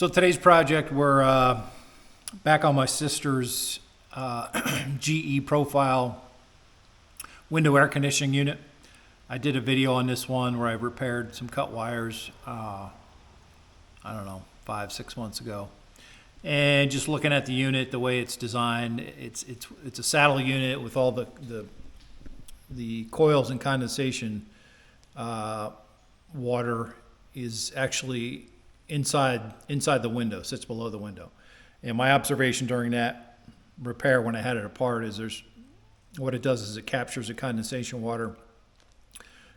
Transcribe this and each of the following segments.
So today's project, we're back on my sister's GE profile window air conditioning unit. I did a video on this one where I repaired some cut wires, I don't know, 5-6 months ago. And just looking at the unit, the way it's designed, it's a saddle unit with all the coils and condensation. Water is actually inside the window, sits below the window. And my observation during that repair when I had it apart is what it does is it captures the condensation water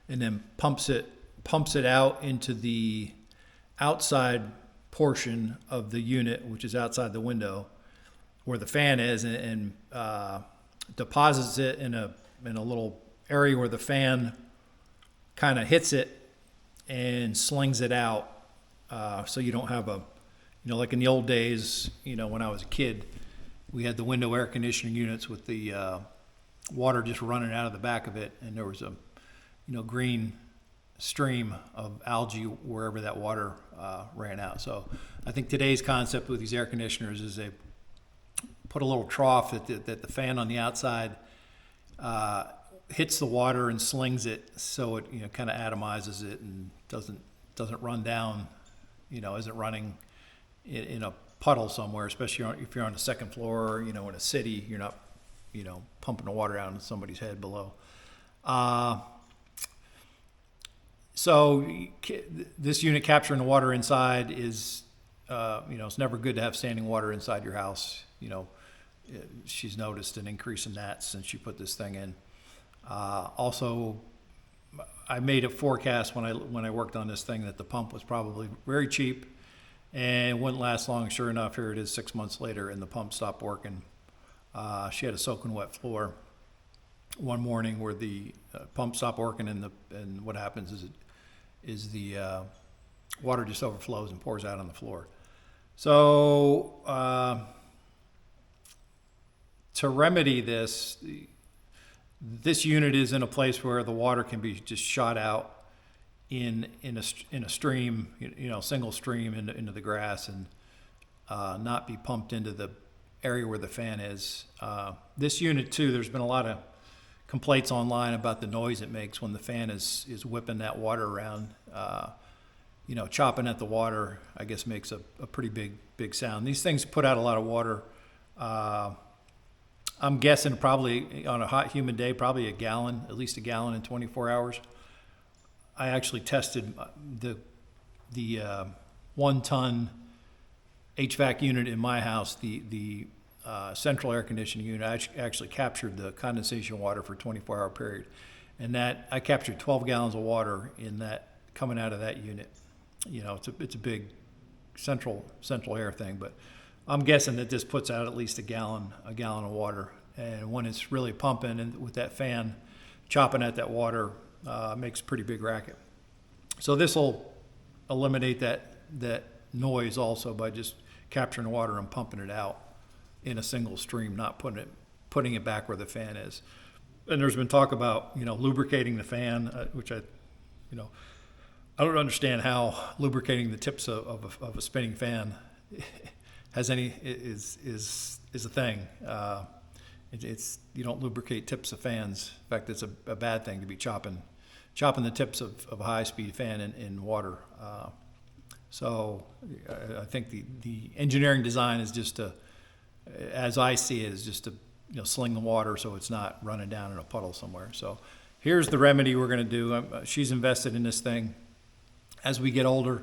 and then pumps it out into the outside portion of the unit, which is outside the window where the fan is, and deposits it in a little area where the fan kind of hits it and slings it out. So you don't have like in the old days, when I was a kid, we had the window air conditioning units with the water just running out of the back of it, and there was a green stream of algae wherever that water ran out. So I think today's concept with these air conditioners is they put a little trough that the fan on the outside hits the water and slings it, so it kind of atomizes it and doesn't run down, isn't running in a puddle somewhere, especially if you're on the second floor or in a city. You're not pumping the water out into somebody's head below. So this unit capturing the water inside is, it's never good to have standing water inside your house. She's noticed an increase in that since she put this thing in. Also, I made a forecast when I worked on this thing that the pump was probably very cheap and wouldn't last long. Sure enough, here it is 6 months later, and the pump stopped working. She had a soaking wet floor one morning where the pump stopped working, and what happens is the water just overflows and pours out on the floor. So to remedy this unit is in a place where the water can be just shot out in a stream, single stream into the grass, and not be pumped into the area where the fan is. This unit too, there's been a lot of complaints online about the noise it makes when the fan is whipping that water around. Chopping at the water, I guess, makes a pretty big sound. These things put out a lot of water. I'm guessing probably on a hot, humid day, probably at least a gallon in 24 hours. I actually tested the 1-ton HVAC unit in my house, the central air conditioning unit. I actually captured the condensation water for a 24-hour period, and that I captured 12 gallons of water in that coming out of that unit. It's a big central air thing, but I'm guessing that this puts out at least a gallon of water. And when it's really pumping and with that fan chopping at that water, makes a pretty big racket. So this will eliminate that noise also by just capturing the water and pumping it out in a single stream, not putting it back where the fan is. And there's been talk about lubricating the fan, which I don't understand how lubricating the tips of a spinning fan is a thing. You don't lubricate tips of fans. In fact, it's a bad thing to be chopping the tips of a high-speed fan in water. So I think the engineering design is just as I see it, is just to sling the water so it's not running down in a puddle somewhere. So here's the remedy we're going to do. She's invested in this thing. As we get older,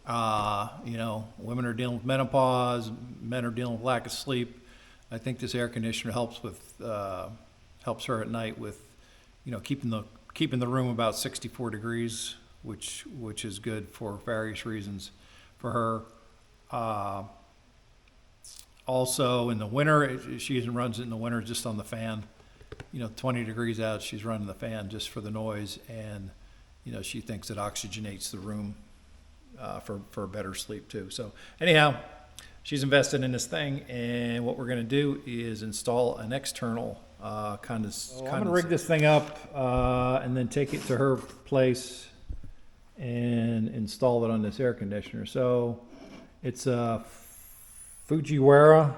women are dealing with menopause, men are dealing with lack of sleep. I think this air conditioner helps her at night with, keeping the room about 64 degrees, which is good for various reasons for her. Also in the winter, she even runs it in the winter just on the fan. 20 degrees out, she's running the fan just for the noise, and she thinks it oxygenates the room for better sleep too. So anyhow, she's invested in this thing, and what we're going to do is install an external I'm going to rig this thing up and then take it to her place and install it on this air conditioner. So It's a Fujiwara.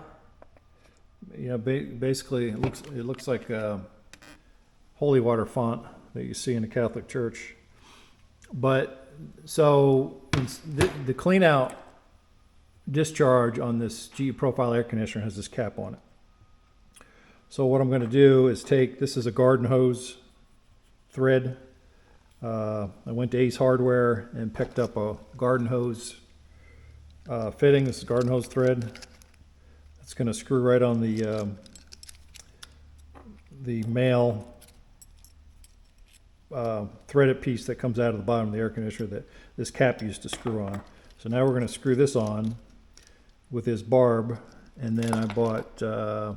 Basically it looks like a holy water font that you see in the Catholic Church. But so the clean out discharge on this GE Profile air conditioner has this cap on it. So what I'm going to do is this is a garden hose thread. I went to Ace Hardware and picked up a garden hose fitting. This is garden hose thread. It's going to screw right on the male threaded piece that comes out of the bottom of the air conditioner that this cap used to screw on. So now we're going to screw this on with this barb, and then I bought 3/4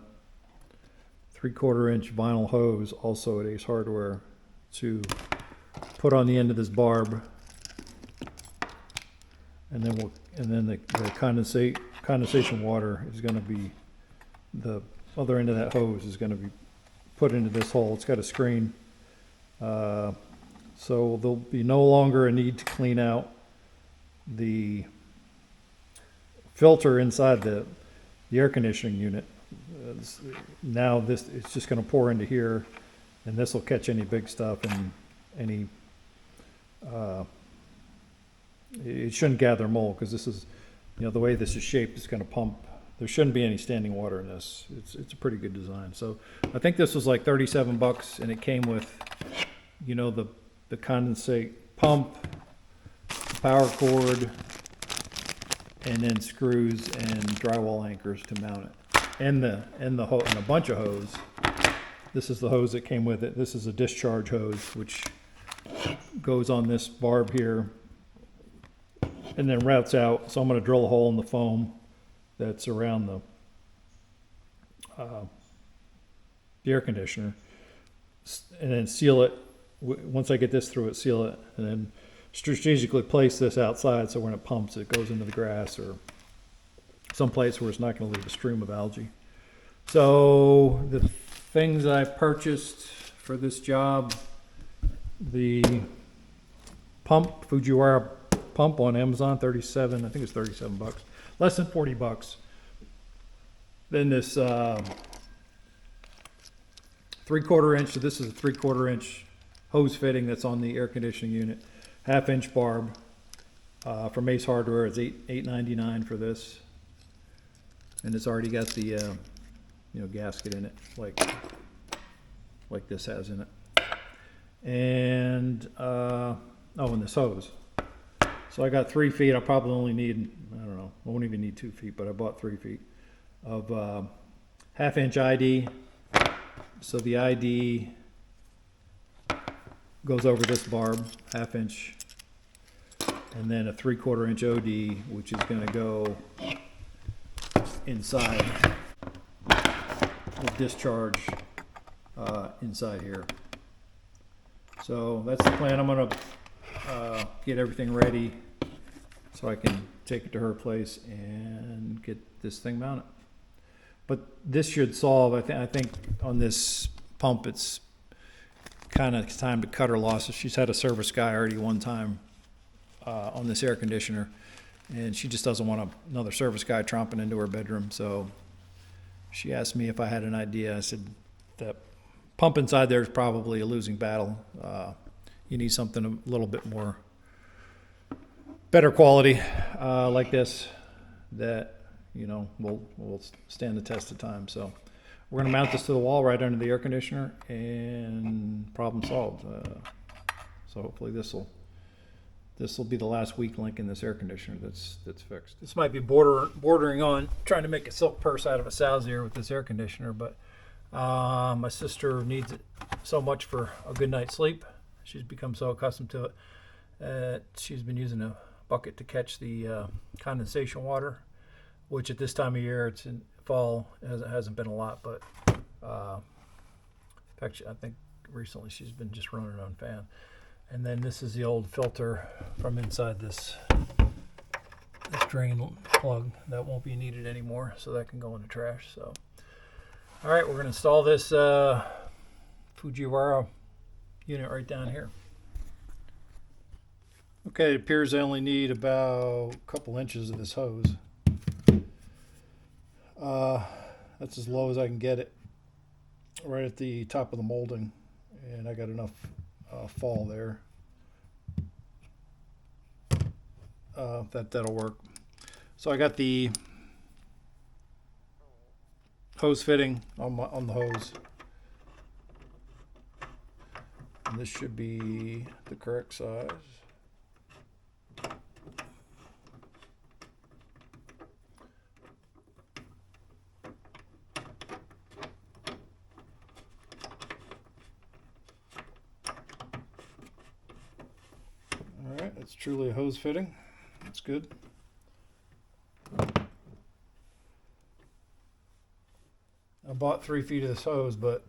inch vinyl hose also at Ace Hardware to put on the end of this barb, and then the condensation water is going to be, the other end of that hose is going to be put into this hole. It's got a screen, so there'll be no longer a need to clean out the filter inside the air conditioning unit. Now it's just going to pour into here, and this will catch any big stuff and any it shouldn't gather mold, because this is, the way this is shaped, it's going to pump. There shouldn't be any standing water in this. It's a pretty good design. So I think this was like $37, and it came with the condensate pump, power cord, and then screws and drywall anchors to mount it, and a bunch of hose. This is the hose that came with it. This is a discharge hose, which goes on this barb here and then routes out. So I'm going to drill a hole in the foam that's around the air conditioner, and then seal it. Once I get this through it, seal it, and then strategically place this outside so when it pumps, it goes into the grass or someplace where it's not going to leave a stream of algae. So the things I purchased for this job: the pump, Fujiwara pump on Amazon, I think it's $37, less than $40. Then this 3/4 inch, so this is a 3/4 inch hose fitting that's on the air conditioning unit. 1/2 inch barb from Ace Hardware. It's $8.99 for this, and it's already got the gasket in it, like this has in it. And and this hose. So I got 3 feet. I probably only need, I won't even need 2 feet, but I bought 3 feet of 1/2 inch ID. So the ID goes over this barb, 1/2 inch, and then a 3/4 inch OD, which is going to go inside the discharge inside here. So that's the plan. I'm going to get everything ready so I can take it to her place and get this thing mounted. But this should solve, I think on this pump, it's kind of time to cut her losses. She's had a service guy already one time on this air conditioner, and she just doesn't want another service guy tromping into her bedroom. So she asked me if I had an idea. I said that pump inside there is probably a losing battle. You need something a little bit more better quality like this that will stand the test of time. So we're going to mount this to the wall right under the air conditioner, and problem solved. So hopefully this will be the last weak link in this air conditioner that's fixed. This might be bordering on trying to make a silk purse out of a sow's ear with this air conditioner, but my sister needs it so much for a good night's sleep. She's become so accustomed to it that she's been using a bucket to catch the condensation water, which at this time of year, it's in fall, it hasn't been a lot, but in fact, I think recently she's been just running on fan. And then this is the old filter from inside this drain plug that won't be needed anymore, so that can go in the trash. So, all right, we're going to install this Fujiwara unit right down here. Okay, it appears I only need about a couple inches of this hose. That's as low as I can get it, right at the top of the molding, and I got enough fall there. That'll work. So I got the hose fitting on the hose, and this should be the correct size. All right, it's truly a hose fitting. That's good. I bought 3 feet of this hose, but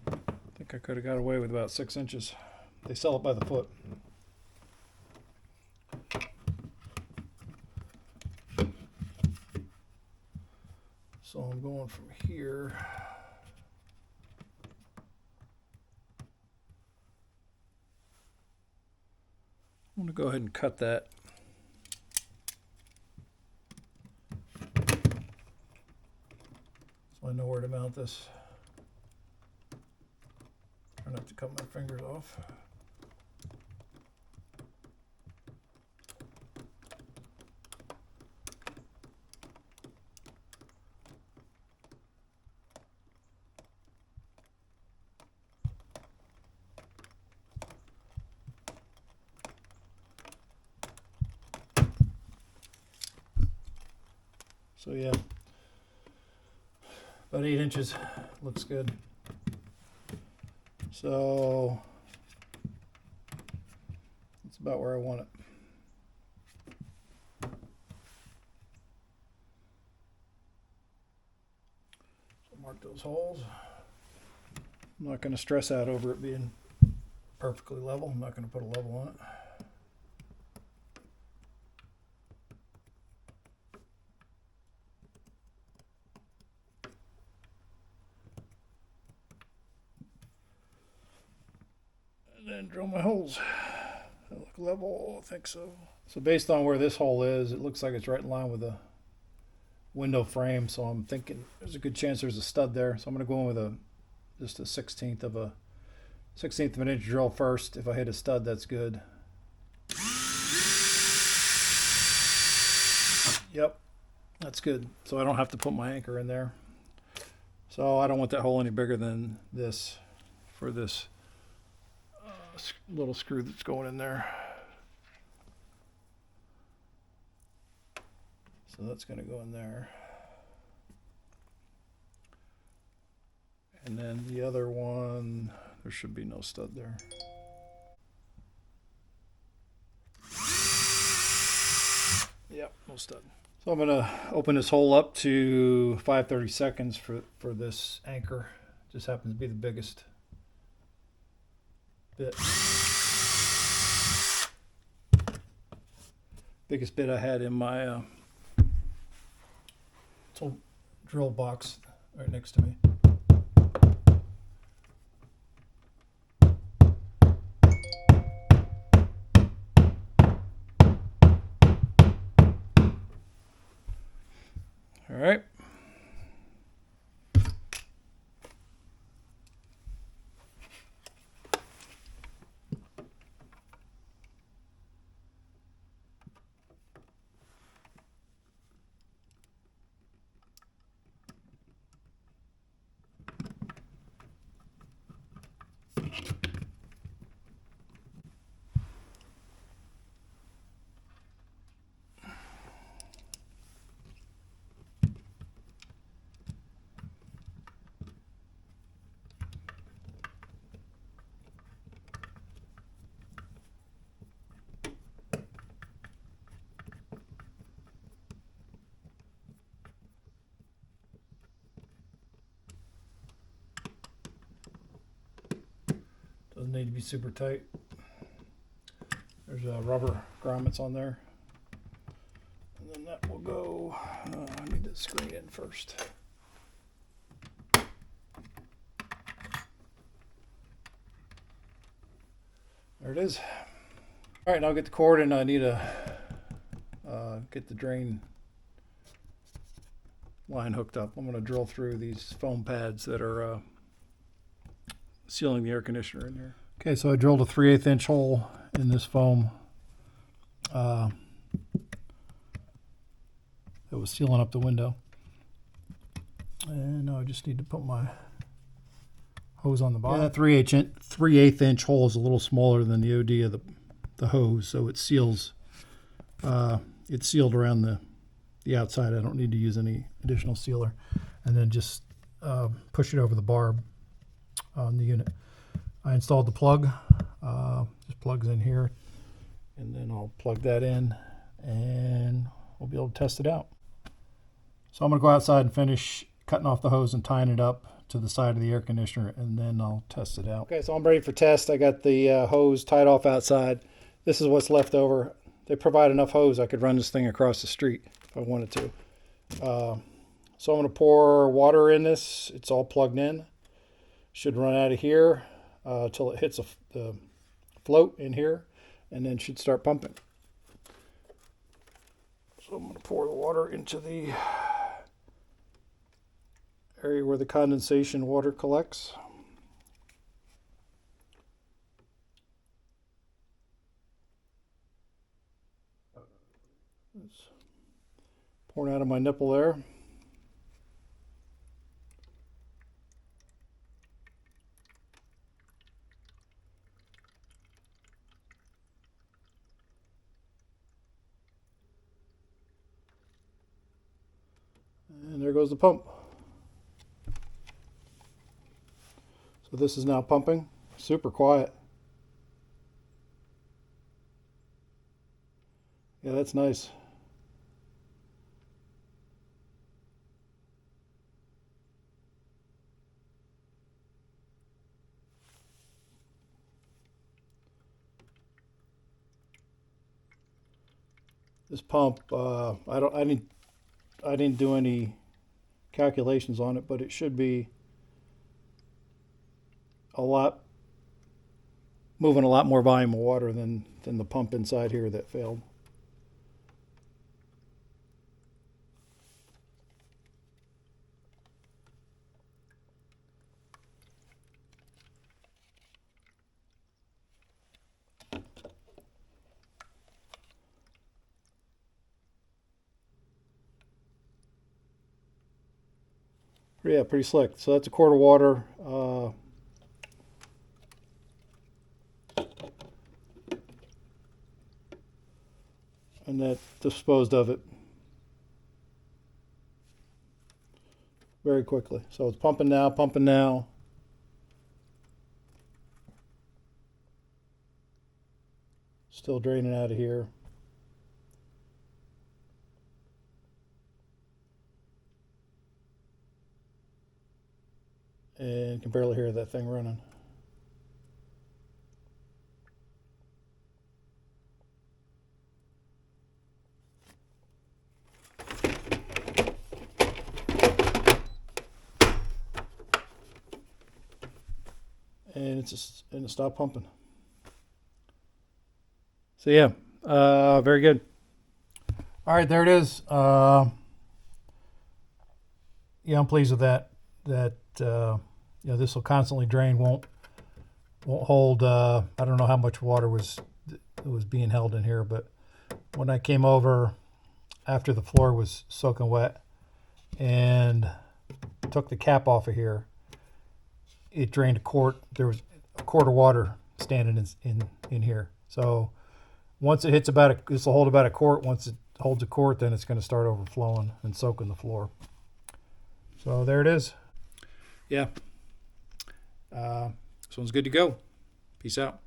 I think I could have got away with about 6 inches. They sell it by the foot. So I'm going from here. I'm going to go ahead and cut that. So I know where to mount this. Try not to cut my fingers off. So yeah, about 8 inches, looks good. So that's about where I want it. So mark those holes. I'm not going to stress out over it being perfectly level. I'm not going to put a level on it. And then drill my holes. They look level, I think so. So based on where this hole is, it looks like it's right in line with the window frame. So I'm thinking there's a good chance there's a stud there. So I'm going to go in with just a 16th of an inch drill first. If I hit a stud, that's good. Yep, that's good. So I don't have to put my anchor in there. So I don't want that hole any bigger than this for this little screw that's going in there. So that's going to go in there. And then the other one, there should be no stud there. Yep, no stud. So I'm going to open this hole up to 5/32 for this anchor. Just happens to be the biggest bit. Biggest bit I had in my tool drill box right next to me. All right. Doesn't need to be super tight. There's rubber grommets on there. And then that will go, I need to screen in first. There it is. All right, now I'll get the cord, and I need to get the drain line hooked up. I'm going to drill through these foam pads that are sealing the air conditioner in here. Okay, so I drilled a 3/8 inch hole in this foam that was sealing up the window. And now I just need to put my hose on the bottom. Yeah, that 3/8 inch hole is a little smaller than the OD of the hose, so it seals. It's sealed around the outside. I don't need to use any additional sealer. And then just push it over the barb on the unit. I installed the plug. Just plugs in here, and then I'll plug that in, and we'll be able to test it out. So I'm going to go outside and finish cutting off the hose and tying it up to the side of the air conditioner, and then I'll test it out. Okay, so I'm ready for test. I got the hose tied off outside. This is what's left over. They provide enough hose I could run this thing across the street if I wanted to. So I'm going to pour water in this. It's all plugged in. Should run out of here till it hits the float in here, and then should start pumping. So I'm going to pour the water into the area where the condensation water collects. It's pouring out of my nipple there. And there goes the pump. So this is now pumping. Super quiet. Yeah, that's nice. This pump, I didn't do any calculations on it, but it should be moving a lot more volume of water than the pump inside here that failed. Yeah, pretty slick. So that's a quart of water. And that disposed of it very quickly. So it's pumping now, pumping now. Still draining out of here. And you can barely hear that thing running. And it stopped pumping. So yeah, very good. All right, there it is. Yeah, I'm pleased with that. This will constantly drain, won't hold. I don't know how much water was being held in here, but when I came over after the floor was soaking wet and took the cap off of here, it drained a quart. There was a quart of water standing in here. So once it hits this will hold about a quart. Once it holds a quart, then it's going to start overflowing and soaking the floor. So there it is. Yeah. This one's good to go. Peace out.